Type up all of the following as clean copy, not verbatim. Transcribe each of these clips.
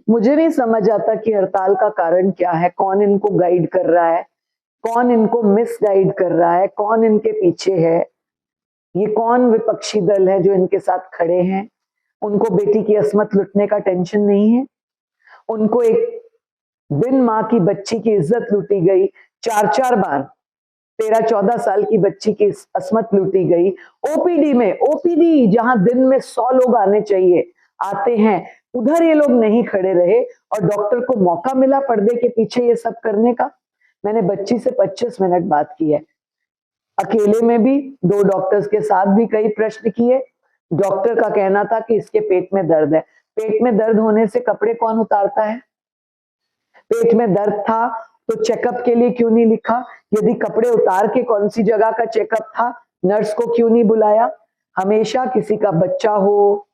मुझे नहीं समझ आता कि हड़ताल का कारण क्या है, कौन इनको गाइड कर रहा है, कौन इनको मिस गाइड कर रहा है, कौन इनके पीछे है, ये कौन विपक्षी दल है जो इनके साथ खड़े हैं। उनको बेटी की अस्मत लुटने का टेंशन नहीं है, उनको एक बिन माँ की बच्ची की इज्जत लूटी गई, 4-4 बार 13-14 साल की बच्ची की अस्मत लूटी गई। ओपीडी में, ओपीडी जहां दिन में 100 लोग आने चाहिए आते हैं, उधर ये लोग नहीं खड़े रहे और डॉक्टर को मौका मिला पर्दे के पीछे ये सब करने का। मैंने बच्ची से 25 मिनट बात की है, अकेले में भी, 2 डॉक्टर्स के साथ भी कई प्रश्न किए। डॉक्टर का कहना था कि इसके पेट में दर्द है। पेट में दर्द होने से कपड़े कौन उतारता है? पेट में दर्द था तो चेकअप के लिए क्यों नहीं लिखा? यदि कपड़े उतार के कौन सी जगह का चेकअप था, नर्स को क्यों नहीं बुलाया? हमेशा किसी का बच्चा हो,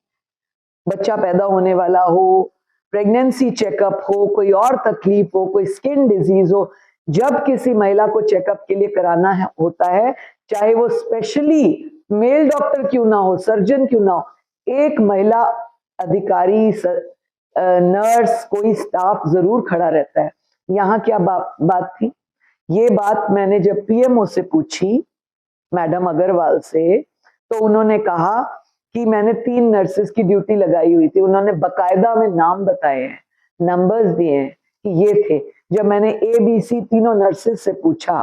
बच्चा पैदा होने वाला हो, प्रेगनेंसी चेकअप हो, कोई और तकलीफ हो, कोई स्किन डिजीज हो, जब किसी महिला को चेकअप के लिए कराना है होता है, चाहे वो स्पेशली मेल डॉक्टर क्यों ना हो, सर्जन क्यों ना हो, एक महिला अधिकारी, नर्स, कोई स्टाफ जरूर खड़ा रहता है। यहाँ क्या बात थी? ये बात मैंने जब पीएमओ से पूछी, मैडम अग्रवाल से, तो उन्होंने कहा कि मैंने 3 नर्सेस की ड्यूटी लगाई हुई थी। उन्होंने बकायदा में नाम बताए हैं, नंबर्स दिए हैं कि ये थे। जब मैंने ABC तीनों नर्सेस से पूछा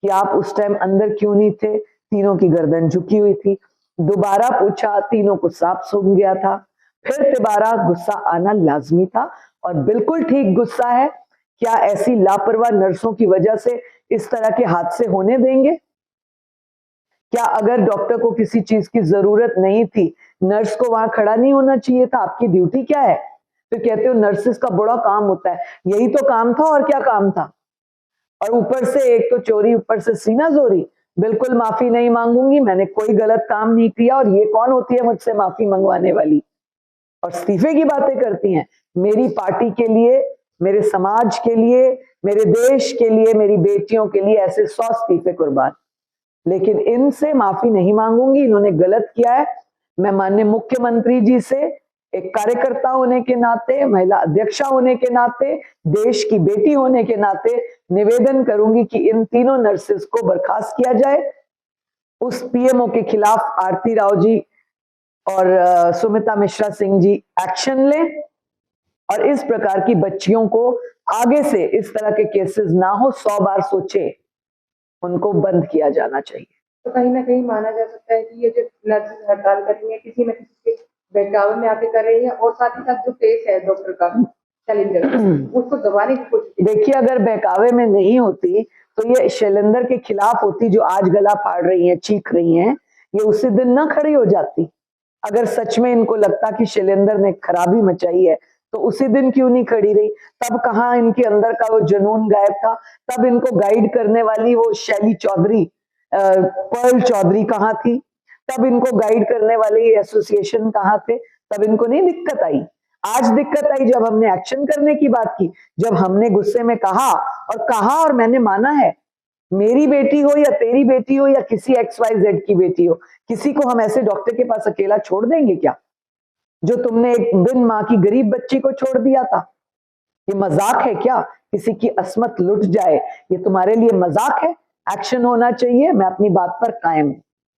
कि आप उस टाइम अंदर क्यों नहीं थे, तीनों की गर्दन झुकी हुई थी। दोबारा पूछा, तीनों को सांप सूंघ गया था। फिर दोबारा गुस्सा आना लाजमी था और बिल्कुल ठीक गुस्सा है। क्या ऐसी लापरवाह नर्सों की वजह से इस तरह के हादसे होने देंगे? क्या अगर डॉक्टर को किसी चीज की जरूरत नहीं थी, नर्स को वहां खड़ा नहीं होना चाहिए था? आपकी ड्यूटी क्या है? फिर कहते हो नर्सिस का बड़ा काम होता है। यही तो काम था, और क्या काम था? और ऊपर से एक तो चोरी, ऊपर से सीना जोरी। बिल्कुल माफी नहीं मांगूंगी, मैंने कोई गलत काम नहीं किया, और ये कौन होती है मुझसे माफी मंगवाने वाली? और इस्तीफे की बातें करती हैं। मेरी पार्टी के लिए, मेरे समाज के लिए, मेरे देश के लिए, मेरी बेटियों के लिए ऐसे 100 इस्तीफे कुर्बान, लेकिन इनसे माफी नहीं मांगूंगी। इन्होंने गलत किया है। मैं माननीय मुख्यमंत्री जी से एक कार्यकर्ता होने के नाते, महिला अध्यक्षा होने के नाते, देश की बेटी होने के नाते निवेदन करूंगी कि इन तीनों नर्सेस को बर्खास्त किया जाए। उस पीएमओ के खिलाफ आरती राव जी और सुमिता मिश्रा सिंह जी एक्शन लें और इस प्रकार की बच्चियों को आगे से इस तरह के केसेस ना हो, 100 बार सोचे, उनको बंद किया जाना चाहिए। तो कहीं ना कहीं माना जा सकता है कि ये जो नर्सेज हड़ताल कर रही है किसी न किसी के बहकावे में आके कर रही है, और साथ ही साथ जो केस है डॉक्टर का शैलेंद्र उसको दबाने की कोशिश। देखिए, अगर बहकावे में नहीं होती तो ये शैलेंद्र के खिलाफ होती, जो आज गला फाड़ रही है, चीख रही हैं, ये उसी दिन ना खड़ी हो जाती। अगर सच में इनको लगता कि शैलेंद्र ने खराबी मचाई है तो उसी दिन क्यों नहीं खड़ी रही? तब कहाँ इनके अंदर का वो जुनून गायब था? तब इनको गाइड करने वाली वो शैली चौधरी, पर्ल चौधरी कहाँ थी? तब इनको गाइड करने वाले एसोसिएशन कहाँ थे? तब इनको नहीं दिक्कत आई। आज दिक्कत आई जब हमने एक्शन करने की बात की, जब हमने गुस्से में कहा और मैंने माना है। मेरी बेटी हो या तेरी बेटी हो या किसी XYZ की बेटी हो, किसी को हम ऐसे डॉक्टर के पास अकेला छोड़ देंगे क्या, जो तुमने एक बिन माँ की गरीब बच्ची को छोड़ दिया था? ये मजाक है क्या? किसी की अस्मत लुट जाए, ये तुम्हारे लिए मजाक है? एक्शन होना चाहिए। मैं अपनी बात पर कायम हूं।